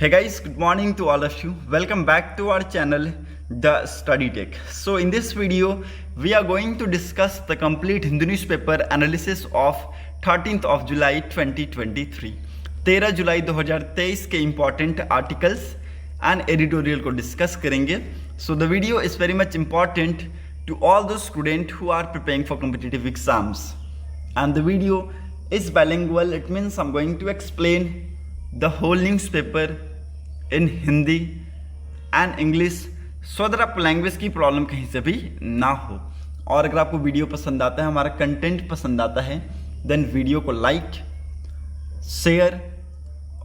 Hey guys, good morning to all of you. Welcome back to our channel, The Study Tech. So in this video, we are going to discuss the complete Hindu newspaper analysis of 13th of July 2023. 13 जुलाई 2023 के important articles and editorial को discuss करेंगे. So the video is very much important to all those students who are preparing for competitive exams. And the video is bilingual. It means I'm going to explain the whole newspaper in Hindi and English so that आपको language की problem कहीं से भी ना हो. और अगर आपको वीडियो पसंद आता है, हमारा कंटेंट पसंद आता है, देन वीडियो को लाइक, शेयर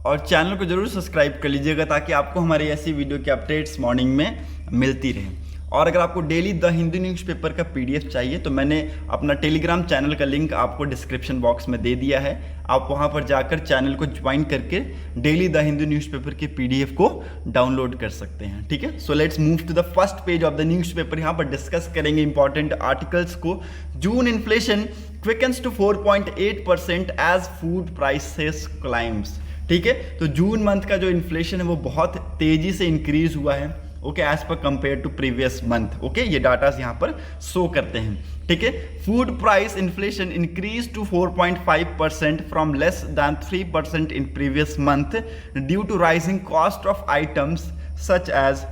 और चैनल को जरूर सब्सक्राइब कर लीजिएगा ताकि आपको हमारी ऐसी वीडियो की अपडेट्स मॉर्निंग में मिलती रहे. और अगर आपको डेली द हिंदू न्यूज़पेपर का पीडीएफ चाहिए तो मैंने अपना टेलीग्राम चैनल का लिंक आपको डिस्क्रिप्शन बॉक्स में दे दिया है. आप वहां पर जाकर चैनल को ज्वाइन करके डेली द हिंदू न्यूज़पेपर के पीडीएफ को डाउनलोड कर सकते हैं. ठीक है, so let's move to the first page of the newspaper. यहाँ पर डिस्कस करेंगे इंपॉर्टेंट आर्टिकल्स को. June inflation quickens to 4.8% as food prices climbs. ठीक है, तो जून मंथ का जो इन्फ्लेशन है वो बहुत तेजी से इंक्रीज हुआ है. ओके, एज पर compare to previous month. Okay, ये डाटा यहाँ पर शो करते हैं. ठीक है, food price inflation increase to 4.5% from less than 3% in previous month due to rising cost of items such as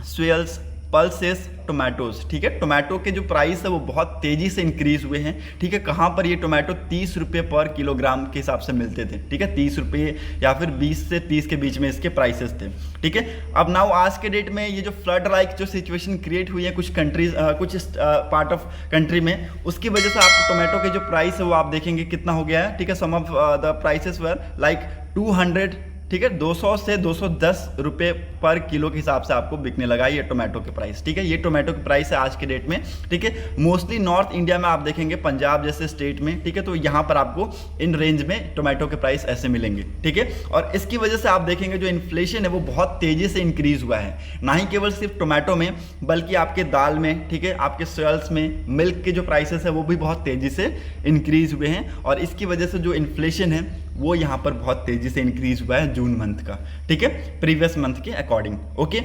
swells, pulses, tomatoes. ठीक है, टोमेटो के जो प्राइस है वो बहुत तेजी से इंक्रीज हुए हैं. ठीक है, कहाँ पर ये टोमेटो 30 रुपये पर किलोग्राम के हिसाब से मिलते थे. ठीक है, 30 रुपये या फिर 20 से 30 के बीच में इसके प्राइसेस थे. ठीक है, अब नाउ आज के डेट में ये जो फ्लड लाइक जो सिचुएशन क्रिएट हुई है कुछ कंट्रीज कुछ पार्ट ऑफ कंट्री में, उसकी वजह से आप टोमेटो के जो प्राइस है वो आप देखेंगे कितना हो गया है. ठीक है, some of the prices were like 200. ठीक है, 200 से 210 रुपये पर किलो के हिसाब से आपको बिकने लगा ये टोमेटो के प्राइस. ठीक है, ये टोमेटो के प्राइस है आज के डेट में. ठीक है, मोस्टली नॉर्थ इंडिया में आप देखेंगे, पंजाब जैसे स्टेट में. ठीक है, तो यहाँ पर आपको इन रेंज में टोमेटो के प्राइस ऐसे मिलेंगे. ठीक है, और इसकी वजह से आप देखेंगे जो इन्फ्लेशन है वो बहुत तेजी से इंक्रीज हुआ है. ना ही केवल सिर्फ टोमेटो में बल्कि आपके दाल में, ठीक है, आपके सोयल्स में, मिल्क के जो प्राइसेस है वो भी बहुत तेजी से इंक्रीज हुए हैं. और इसकी वजह से जो इन्फ्लेशन है वो यहाँ पर बहुत तेजी से इंक्रीज हुआ है जून मंथ का. ठीक है, प्रीवियस मंथ के according. Okay,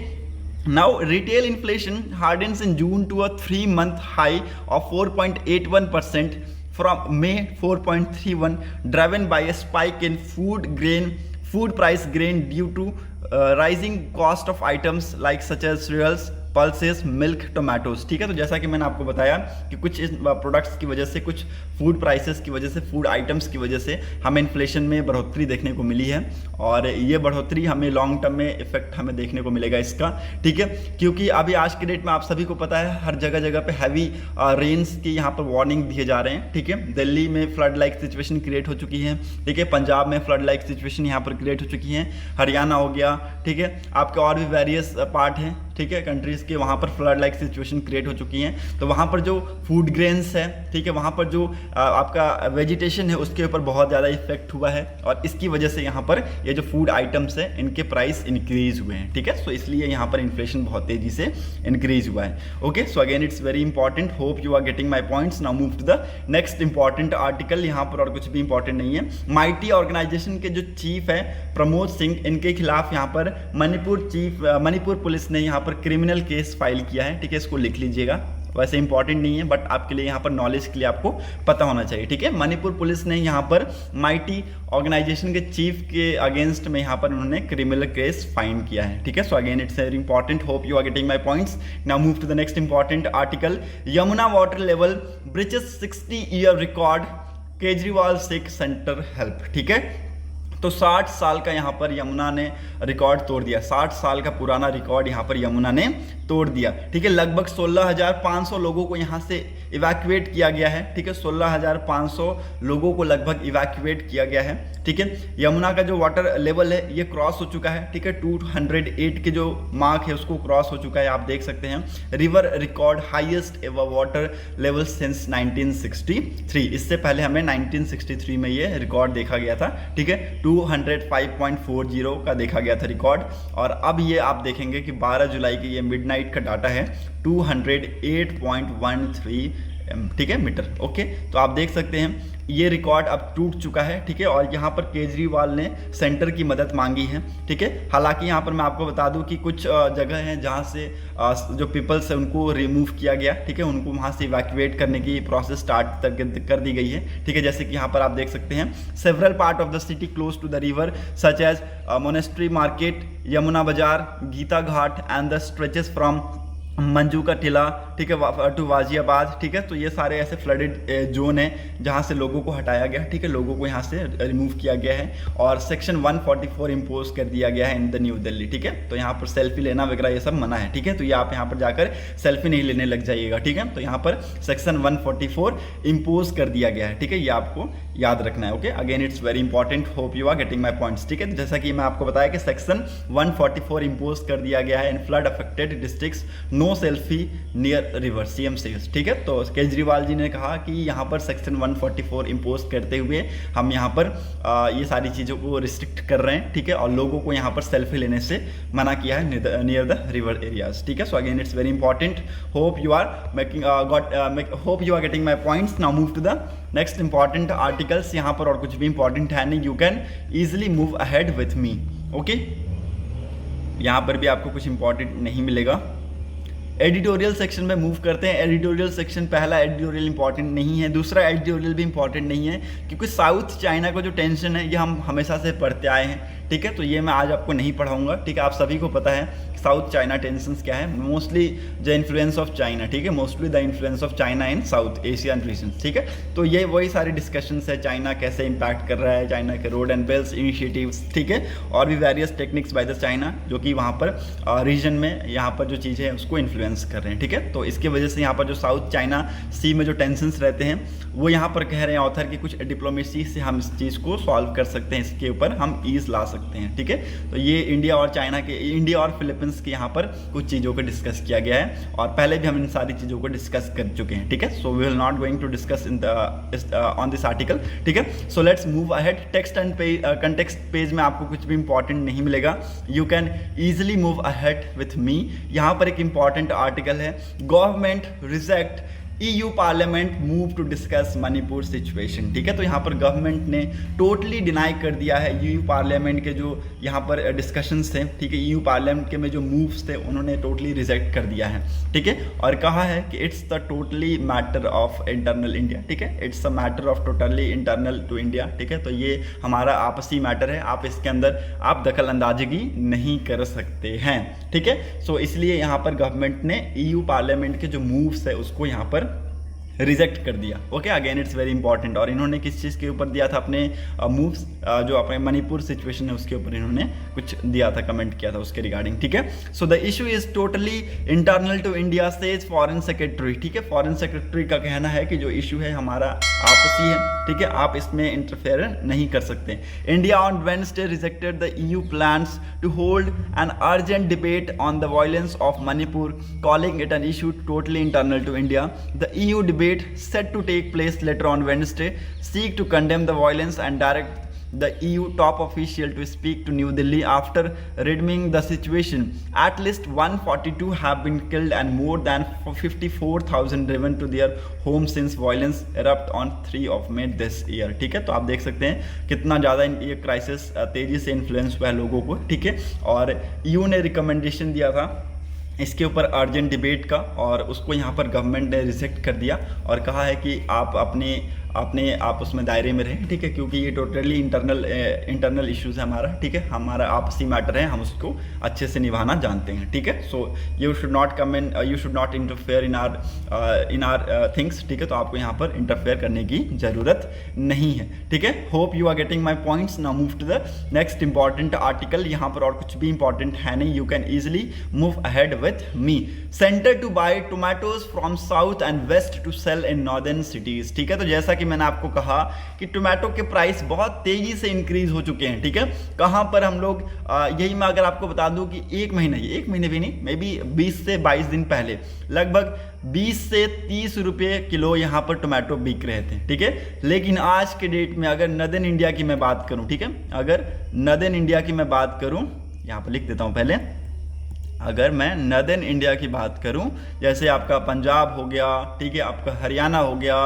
now retail inflation hardens in June to a 3-month high of 4.81% from May 4.31, driven by a spike in food price grain due to rising cost of items like such as cereals, pulses, milk, tomatoes. ठीक है, तो जैसा कि मैंने आपको बताया कि कुछ प्रोडक्ट्स की वजह से, कुछ फूड प्राइसेस की वजह से, फूड आइटम्स की वजह से हमें इन्फ्लेशन में बढ़ोतरी देखने को मिली है. और ये बढ़ोतरी हमें लॉन्ग टर्म में इफेक्ट हमें देखने को मिलेगा इसका. ठीक है, क्योंकि अभी आज के डेट में आप सभी को पता है हर जगह जगह पे हैवी रेन्स की यहाँ पर वार्निंग दिए जा रहे हैं. ठीक है, दिल्ली में फ्लड लाइक सिचुएशन क्रिएट हो चुकी है. ठीक है, पंजाब में फ्लड लाइक सिचुएशन यहाँ पर क्रिएट हो चुकी है, हरियाणा हो गया. ठीक है, आपके और भी वेरियस पार्ट हैं, ठीक है, कंट्रीज़ के, वहाँ पर फ्लड लाइक सिचुएशन क्रिएट हो चुकी हैं. तो वहाँ पर जो फूड ग्रेन्स है, ठीक है, वहाँ पर जो आपका वेजिटेशन है उसके ऊपर बहुत ज़्यादा इफेक्ट हुआ है. और इसकी वजह से यहाँ पर ये जो फूड आइटम्स है इनके प्राइस इंक्रीज हुए हैं. ठीक है, सो इसलिए यहाँ पर इन्फ्लेशन बहुत तेज़ी से इंक्रीज हुआ है. Okay, so again it's very important. Hope you are getting my points. Now move to the next important article. यहाँ पर और कुछ भी इंपॉर्टेंट नहीं है. माइटी ऑर्गेनाइजेशन के जो चीफ है प्रमोद सिंह, इनके खिलाफ यहाँ पर मणिपुर पुलिस ने यहाँ पर क्रिमिनल केस फाइल किया है. ठीक है, इसको लिख लीजिएगा. वैसे इंपॉर्टेंट नहीं है बट आपके लिए यहाँ पर नॉलेज के लिए आपको पता होना चाहिए. ठीक है, मणिपुर पुलिस ने यहाँ पर माइटी ऑर्गेनाइजेशन के चीफ के अगेंस्ट में यहाँ पर उन्होंने क्रिमिनल केस फाइन किया है. ठीक है, so again it's very important. Hope you are getting my points. Now move to the next important article. Yamuna water level breaches 60-year record, Kejriwal seek centre help. ठीक है, तो 60 साल का यहाँ पर यमुना ने रिकॉर्ड तोड़ दिया. 60 साल का पुराना रिकॉर्ड यहाँ पर यमुना ने तोड़ दिया. ठीक है, लगभग 16,500 लोगों को यहाँ से इवैक्यूएट किया गया है. ठीक है, 16,500 लोगों को लगभग इवैक्यूएट किया गया है. ठीक है, यमुना का जो वाटर लेवल है ये क्रॉस हो चुका है. ठीक है, 208 के जो मार्क है उसको क्रॉस हो चुका है, आप देख सकते हैं. River record highest ever water level since 1963. इससे पहले हमें 1963 में ये रिकॉर्ड देखा गया था. ठीक है, 205.40 का देखा गया था रिकॉर्ड. और अब ये आप देखेंगे कि 12 जुलाई के ये मिडनाइट का डाटा है 208.13 ठीक है, मीटर। ओके, तो आप देख सकते हैं ये रिकॉर्ड अब टूट चुका है, ठीक है। और यहाँ पर केजरीवाल ने सेंटर की मदद मांगी है, ठीक है। हालांकि यहाँ पर मैं आपको बता दूं कि कुछ जगह हैं जहाँ से जो पीपल्स है उनको रिमूव किया गया, ठीक है, उनको वहाँ से इवैक्यूएट करने की प्रोसेस स्टार्ट कर दी गई है, ठीक है। जैसे कि यहाँ पर आप देख सकते हैं several part of the city close to the river such as monastery market, Yamuna Bazaar, Geeta Ghat and the stretches from Majnu ka Tila, ठीक है, टू वाजियाबाद, ठीक है। तो ये सारे ऐसे फ्लडेड जोन है जहाँ से लोगों को हटाया गया, ठीक है, लोगों को यहाँ से रिमूव किया गया है और सेक्शन 144 इम्पोज कर दिया गया है इन द न्यू दिल्ली, ठीक है। तो यहाँ पर सेल्फी लेना वगैरह ये सब मना है, ठीक है। तो ये आप यहाँ पर जाकर सेल्फी नहीं लेने लग जाइएगा, ठीक है। तो यहाँ पर सेक्शन 144 इम्पोज कर दिया गया है, ठीक है, ये आपको याद रखना है। Okay, again it's very important, hope you are getting my points, ठीक है। तो जैसा कि मैं आपको बताया कि सेक्शन 144 इम्पोज कर दिया गया है in flood affected districts, no selfie near river, CM says, ठीक है। तो केजरीवाल जी ने कहा कि यहाँ पर सेक्शन 144 इम्पोज करते हुए हम यहाँ पर ये सारी चीज़ों को रिस्ट्रिक्ट कर रहे हैं, ठीक है, और लोगों को यहाँ पर सेल्फी लेने से मना किया है नियर द रिवर एरियाज, ठीक है। So again it's very important, hope you are hope you are getting my points. Now move to the next important articles. यहाँ पर और कुछ भी इंपॉर्टेंट है नहीं, you can easily move ahead with me. Okay, यहाँ पर भी आपको कुछ इंपॉर्टेंट नहीं मिलेगा। एडिटोरियल सेक्शन में मूव करते हैं। एडिटोरियल सेक्शन, पहला एडिटोरियल इंपॉर्टेंट नहीं है, दूसरा एडिटोरियल भी इंपॉर्टेंट नहीं है, क्योंकि साउथ चाइना का जो टेंशन है ये हम हमेशा से पढ़ते आए हैं, ठीक है। तो ये मैं आज आपको नहीं पढ़ाऊंगा, ठीक है। आप सभी को पता है साउथ चाइना टेंशंस क्या है, mostly the influence of China, ठीक है, mostly the influence of China in south Asian region, ठीक है। तो ये वही सारी डिस्कशंस है, चाइना कैसे इंपैक्ट कर रहा है, चाइना के रोड एंड बेल्ट इनिशिएटिव्स, ठीक है, और भी various techniques by the China जो कि वहाँ पर रीजन में यहाँ पर जो चीज़ें हैं उसको इन्फ्लुएंस कर रहे हैं, ठीक है। तो इसके वजह से यहाँ पर जो साउथ चाइना सी में जो टेंशंस रहते हैं वो यहाँ पर कह रहे हैं ऑथर कि कुछ डिप्लोमेसी से हम इस चीज़ को सॉल्व कर सकते हैं, इसके ऊपर हम ईज ला सकते हैं, ठीक है। तो ये इंडिया और फिलीपींस के यहाँ पर कुछ चीज़ों को डिस्कस किया गया है और पहले भी हम इन सारी चीज़ों को डिस्कस कर चुके हैं, ठीक है। So we will not going to discuss on this article, ठीक है। So let's move ahead. Text and context page में आपको कुछ भी इंपॉर्टेंट नहीं मिलेगा, you can easily move ahead with me. यहाँ पर एक इंपॉर्टेंट आर्टिकल है, government reject EU parliament move to discuss Manipur situation, ठीक है। तो यहाँ पर गवर्नमेंट ने टोटली डिनाई कर दिया है EU पार्लियामेंट के जो यहाँ पर डिस्कशंस थे, ठीक है, EU पार्लियामेंट के में जो मूव्स थे उन्होंने टोटली रिजेक्ट कर दिया है, ठीक है। और कहा है कि it's the totally matter of internal India, ठीक है, it's a matter of totally internal to India, ठीक है। तो ये हमारा आपसी मैटर है, आप इसके अंदर आप दखल अंदाजगी नहीं कर सकते हैं, ठीक है। सो इसलिए यहाँ पर गवर्नमेंट ने EU पार्लियामेंट के जो मूव्स है उसको यहाँ पर रिजेक्ट कर दिया। Okay, again it's very important. और इन्होंने किस चीज़ के ऊपर दिया था अपने मूव्स, जो अपने मणिपुर सिचुएशन है उसके ऊपर इन्होंने कुछ दिया था, कमेंट किया था उसके रिगार्डिंग, ठीक है। So the issue is totally internal to India says foreign secretary, ठीक है। फॉरेन सेक्रेटरी का कहना है कि जो इशू है हमारा आपसी है, ठीक है, आप इसमें इंटरफेयर नहीं कर सकते। India on Wednesday rejected the EU plans to hold an urgent debate on the violence of Manipur, calling it an issue totally internal to India. The EU debate set to take place later on Wednesday seek to condemn the violence and direct the EU top official to speak to New Delhi after redeeming the situation. At least 142 have been killed and more than 54,000 driven to their home since violence erupt on 3 of May this year, ठीक है। तो आप देख सकते हैं कितना ज़्यादा ये क्राइसिस तेज़ी से इन्फ्लुएंस हुआ है लोगों को, ठीक है। और EU ने रिकमेंडेशन दिया था इसके ऊपर अर्जेंट डिबेट का और उसको यहाँ पर गवर्नमेंट ने रिजेक्ट कर दिया और कहा है कि आप आप उसमें दायरे में रहें, ठीक है, क्योंकि ये टोटली इंटरनल इश्यूज़ है हमारा, ठीक है, हमारा आपसी मैटर है, हम उसको अच्छे से निभाना जानते हैं, ठीक है। So you should not come in, you should not interfere in are things, ठीक है। तो आपको यहाँ पर इंटरफेयर करने की ज़रूरत नहीं है, ठीक है। Hope you are getting my points. Now move to the next important article. यहाँ पर और कुछ भी इंपॉर्टेंट है नहीं, you can easily move ahead with me. Centre to buy tomatoes from south and west to sell in northern cities, ठीक है। तो जैसा कि मैंने आपको कहा कि टोमेटो के प्राइस बहुत तेजी से इंक्रीज हो चुके हैं, ठीक है। कहां पर हम लोग यही मैं अगर आपको बता दूं कि एक महीने भी नहीं, मे बी 20 से 22 दिन पहले लगभग 20 से 30 रुपये किलो यहाँ पर टोमेटो बिक रहे थे, ठीक है। लेकिन आज के डेट में अगर नदर्न इंडिया की मैं बात करूं, ठीक है, अगर नदर्न इंडिया की मैं बात करूं, यहाँ पर लिख देता हूं पहले, अगर मैं नॉर्दर्न इंडिया की बात करूं, जैसे आपका पंजाब हो गया, ठीक है, आपका हरियाणा हो गया,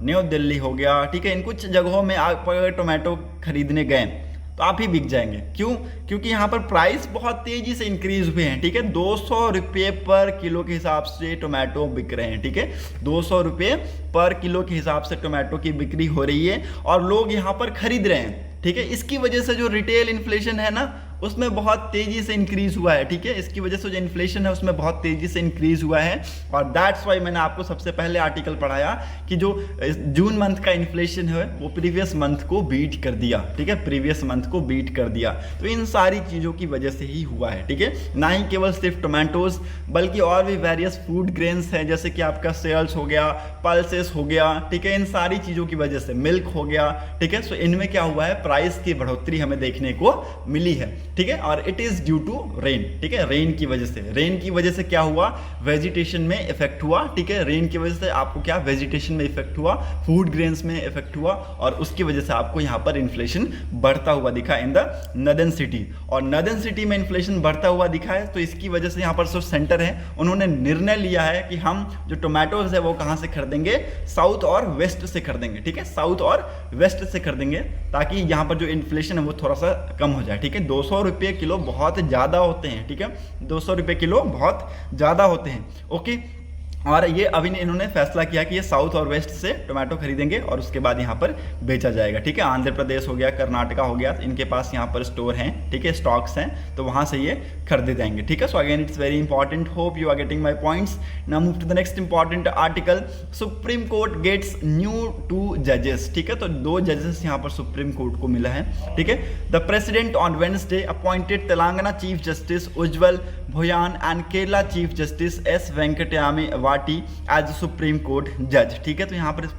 न्यू दिल्ली हो गया, ठीक है, इन कुछ जगहों में आप अगर टोमेटो खरीदने गए तो आप ही बिक जाएंगे। क्यों? क्योंकि यहाँ पर प्राइस बहुत तेजी से इंक्रीज हुए हैं, ठीक है। 200 रुपये पर किलो के हिसाब से टोमेटो बिक रहे हैं, ठीक है। 200 रुपये पर किलो के हिसाब से टोमेटो की बिक्री हो रही है और लोग यहाँ पर खरीद रहे हैं, ठीक है। इसकी वजह से जो रिटेल इन्फ्लेशन है ना, उसमें बहुत तेजी से इंक्रीज हुआ है, ठीक है। इसकी वजह से जो इन्फ्लेशन है उसमें बहुत तेजी से इंक्रीज हुआ है और दैट्स वाई मैंने आपको सबसे पहले आर्टिकल पढ़ाया कि जो जून मंथ का इन्फ्लेशन है वो प्रीवियस मंथ को बीट कर दिया, ठीक है, प्रीवियस मंथ को बीट कर दिया। तो इन सारी चीज़ों की वजह से ही हुआ है, ठीक है। ना ही केवल सिर्फ टोमेटोज बल्कि और भी वेरियस फूड ग्रेन्स हैं, जैसे कि आपका सेल्स हो गया, पल्सेस हो गया, ठीक है। इन सारी चीज़ों की वजह से मिल्क हो गया, ठीक है। सो इनमें क्या हुआ है, प्राइस की बढ़ोतरी हमें देखने को मिली है, ठीक है। और it is due to rain, ठीक है। रेन की वजह से, रेन की वजह से क्या हुआ, वेजिटेशन में इफेक्ट हुआ, ठीक है। रेन की वजह से आपको क्या, वेजिटेशन में इफेक्ट हुआ, फूड ग्रेन्स में इफेक्ट हुआ और उसकी वजह से आपको यहाँ पर इन्फ्लेशन बढ़ता हुआ दिखा इन द नॉर्दर्न सिटी। और नॉर्दर्न सिटी में इन्फ्लेशन बढ़ता हुआ दिखा है, तो इसकी वजह से यहाँ पर जो सेंटर है उन्होंने निर्णय लिया है कि हम जो टोमेटोज है वो कहाँ से खरीदेंगे, साउथ और वेस्ट से खरीदेंगे, ठीक है। साउथ और वेस्ट से खरीदेंगे ताकि यहाँ पर जो इन्फ्लेशन है वो थोड़ा सा कम हो जाए, ठीक है। 200 रुपये किलो बहुत ज़्यादा होते हैं, ठीक है। 200 रुपये किलो बहुत ज़्यादा होते हैं, ओके। और ये अभी इन्होंने फैसला किया कि ये साउथ और वेस्ट से टोमेटो खरीदेंगे और उसके बाद यहाँ पर बेचा जाएगा, ठीक है। आंध्र प्रदेश हो गया, कर्नाटका हो गया, इनके पास यहाँ पर स्टोर हैं, ठीक है, स्टॉक्स हैं, तो वहाँ से ये खरीदे जाएंगे, ठीक है। So again it's very important, hope you are getting my points. Now move to the next important article, supreme court gets new 2 जजेस, ठीक है। तो 2 जजेस यहाँ पर सुप्रीम कोर्ट को मिला है, ठीक है। The president on Wednesday appointed Telangana chief justice Ujjal Bhuyan and Kerala chief justice S Venkatanarayana Bhatti as supreme court जज, ठीक है। तो यहाँ पर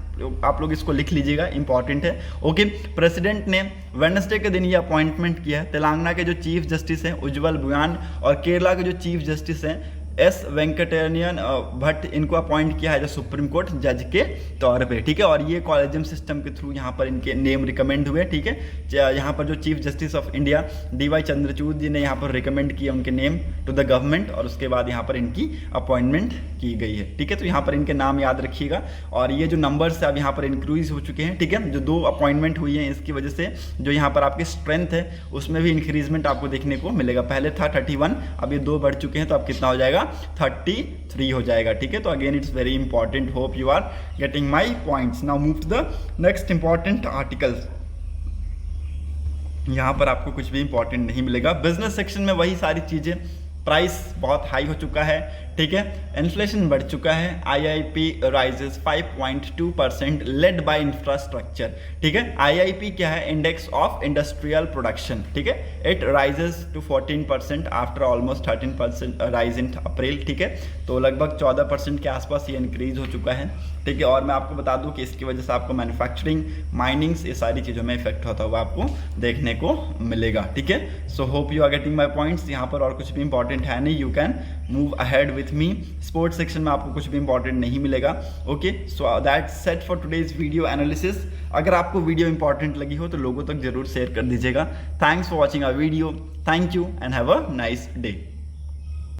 आप लोग इसको लिख लीजिएगा, इंपॉर्टेंट है, ओके। प्रेसिडेंट ने वेडनेसडे के दिन ये अपॉइंटमेंट किया है, तेलंगाना के जो चीफ जस्टिस हैं उज्जवल भुयान और केरला के जो चीफ जस्टिस हैं एस वेंकटेनियन भट्ट, इनको अपॉइंट किया है जो सुप्रीम कोर्ट जज के तौर पे, ठीक है। और ये कॉलेजियम सिस्टम के थ्रू यहाँ पर इनके नेम रिकमेंड हुए, ठीक है। यहाँ पर जो chief justice of India DY Chandrachud ji ने यहाँ पर रिकमेंड किया उनके नेम टू द गवर्नमेंट और उसके बाद यहाँ पर इनकी अपॉइंटमेंट की गई है, ठीक है। तो यहाँ पर इनके नाम याद रखिएगा और ये जो नंबर्स है अब यहाँ पर इंक्रीज हो चुके हैं, ठीक है। जो 2 अपॉइंटमेंट हुई हैं इसकी वजह से जो यहाँ पर आपकी स्ट्रेंथ है उसमें भी इंक्रीजमेंट आपको देखने को मिलेगा। पहले था 31, अब ये 2 बढ़ चुके हैं, तो अब कितना हो जाएगा, 33 हो जाएगा, ठीक है। तो again it's very important, hope you are getting my points. Now move to the next important articles. यहां पर आपको कुछ भी इंपॉर्टेंट नहीं मिलेगा, बिजनेस सेक्शन में वही सारी चीजें, प्राइस बहुत हाई हो चुका है, ठीक है। इन्फ्लेशन बढ़ चुका है, IIP rises 5.2% led by infrastructure, ठीक है। IIP क्या है, इंडेक्स ऑफ इंडस्ट्रियल प्रोडक्शन, ठीक है। It rises to 14% after almost 13% rise in April, ठीक है। तो लगभग 14% के आसपास ये इंक्रीज हो चुका है, ठीक है। और मैं आपको बता दूं कि इसकी वजह से आपको मैन्युफैक्चरिंग, माइनिंग्स, ये सारी चीज़ों में इफेक्ट होता हुआ आपको देखने को मिलेगा, ठीक है। So hope you are getting my points. यहाँ पर और कुछ भी इंपॉर्टेंट है नहीं, you can move ahead with me. Sports section में आपको कुछ भी इंपॉर्टेंट नहीं मिलेगा, okay. So that's set for today's video analysis. अगर आपको वीडियो इंपॉर्टेंट लगी हो तो लोगों तक जरूर शेयर कर दीजिएगा। Thanks for watching our video, thank you and have a nice day.